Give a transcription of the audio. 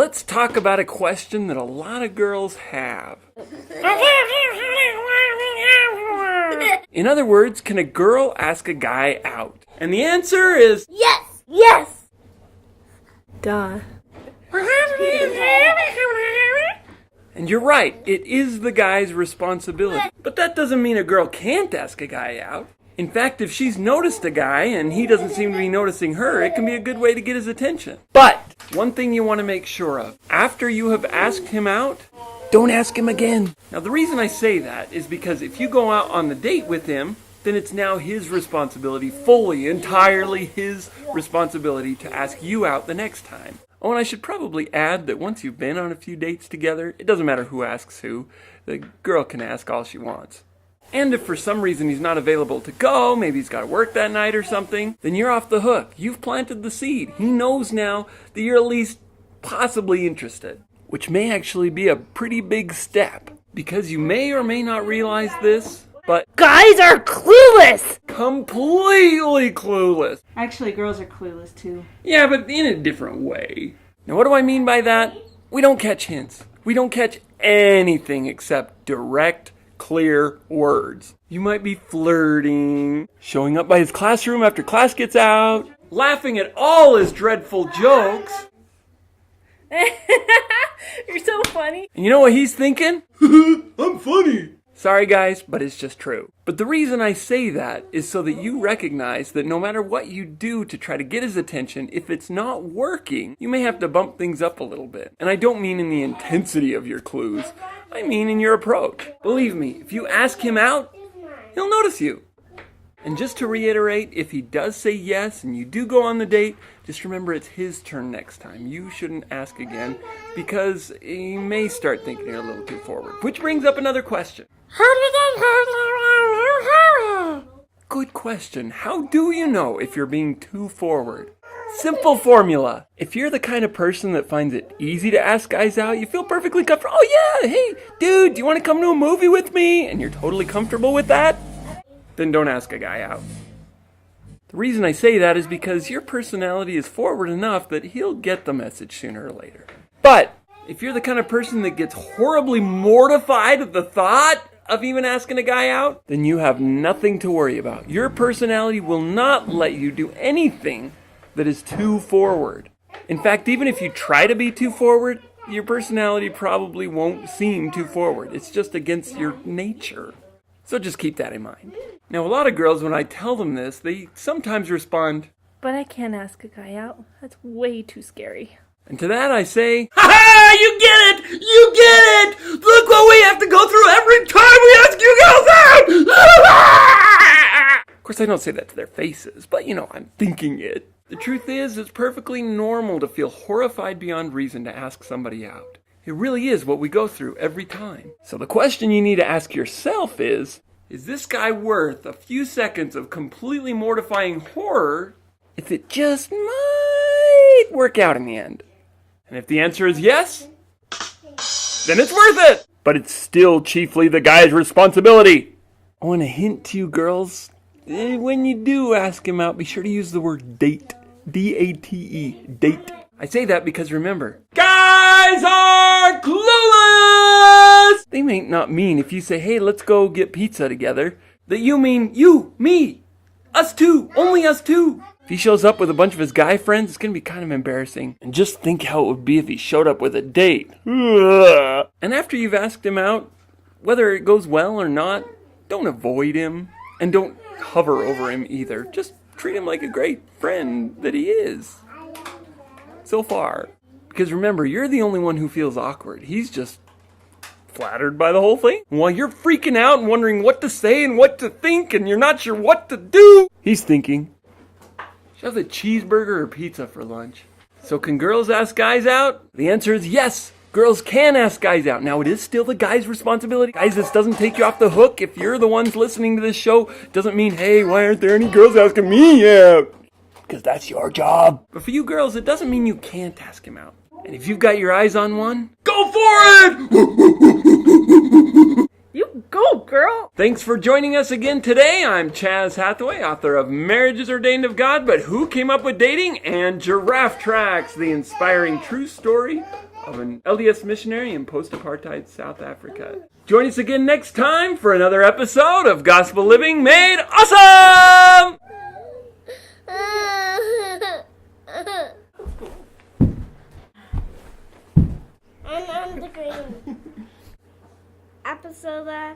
let's talk about a question that a lot of girls have. In other words, can a girl ask a guy out? And the answer is yes! Yes! Duh. And you're right, it is the guy's responsibility. But that doesn't mean a girl can't ask a guy out. In fact, if she's noticed a guy and he doesn't seem to be noticing her, it can be a good way to get his attention. But one thing you want to make sure of, after you have asked him out, don't ask him again. Now the reason I say that is because if you go out on the date with him, then it's now his responsibility, fully, entirely his responsibility to ask you out the next time. Oh, and I should probably add that once you've been on a few dates together, it doesn't matter who asks who, the girl can ask all she wants. And if for some reason he's not available to go, maybe he's got to work that night or something, then you're off the hook. You've planted the seed. He knows now that you're at least possibly interested, which may actually be a pretty big step, because you may or may not realize this, but Guys are clueless! completely clueless. Actually, girls are clueless too. Yeah, but in a different way. Now, what do I mean by that? We don't catch hints. We don't catch anything except direct, clear words. You might be flirting, showing up by his classroom after class gets out, laughing at all his dreadful jokes. You're so funny. And you know what he's thinking? I'm funny. Sorry guys, but it's just true. But the reason I say that is so that you recognize that no matter what you do to try to get his attention, if it's not working, you may have to bump things up a little bit. And I don't mean in the intensity of your clues. I mean in your approach. Believe me, if you ask him out, he'll notice you. And just to reiterate, if he does say yes and you do go on the date, just remember it's his turn next time. You shouldn't ask again because he may start thinking you're a little too forward. Which brings up another question. Good question. How do you know if you're being too forward? Simple formula. If you're the kind of person that finds it easy to ask guys out, you feel perfectly comfortable. Oh yeah, hey, dude, do you want to come to a movie with me? And you're totally comfortable with that? Then don't ask a guy out. The reason I say that is because your personality is forward enough that he'll get the message sooner or later. But if you're the kind of person that gets horribly mortified at the thought of even asking a guy out, then you have nothing to worry about. Your personality will not let you do anything that is too forward. In fact, even if you try to be too forward, your personality probably won't seem too forward. It's just against your nature. So just keep that in mind. Now, a lot of girls, when I tell them this, they sometimes respond, But I can't ask a guy out. That's way too scary. and to that I say, ha ha, you get it! You get it! Look what we have to go through every time we ask you girls out! Of course, I don't say that to their faces, but you know, I'm thinking it. The truth is, it's perfectly normal to feel horrified beyond reason to ask somebody out. It really is what we go through every time. So the question you need to ask yourself is this guy worth a few seconds of completely mortifying horror if it just might work out in the end? And if the answer is yes, then it's worth it. But it's still chiefly the guy's responsibility. I want to hint to you girls, when you do ask him out, be sure to use the word date. D-A-T-E, date. I say that because remember, guys are clueless! They may not mean if you say, hey, let's go get pizza together, that you mean you, me, us two, only us two. If he shows up with a bunch of his guy friends, it's going to be kind of embarrassing. And just think how it would be if he showed up with a date. Ugh. And after you've asked him out, whether it goes well or not, don't avoid him. And don't hover over him either. Just treat him like a great friend that he is. So far. Because remember, you're the only one who feels awkward. He's just flattered by the whole thing. While you're freaking out and wondering what to say and what to think and you're not sure what to do, he's thinking, should I have a cheeseburger or pizza for lunch? So can girls ask guys out? The answer is yes. Girls can ask guys out. Now, it is still the guy's responsibility. Guys, this doesn't take you off the hook. If you're the ones listening to this show, it doesn't mean, hey, why aren't there any girls asking me out? Because that's your job. But for you girls, it doesn't mean you can't ask him out. And if you've got your eyes on one, go for it! You go, girl! Thanks for joining us again today. I'm Chaz Hathaway, author of Marriage is Ordained of God, but Who Came Up with Dating? And Giraffe Tracks, the inspiring true story of an LDS missionary in post-apartheid South Africa. Join us again next time for another episode of Gospel Living Made Awesome! And on the green. Episode.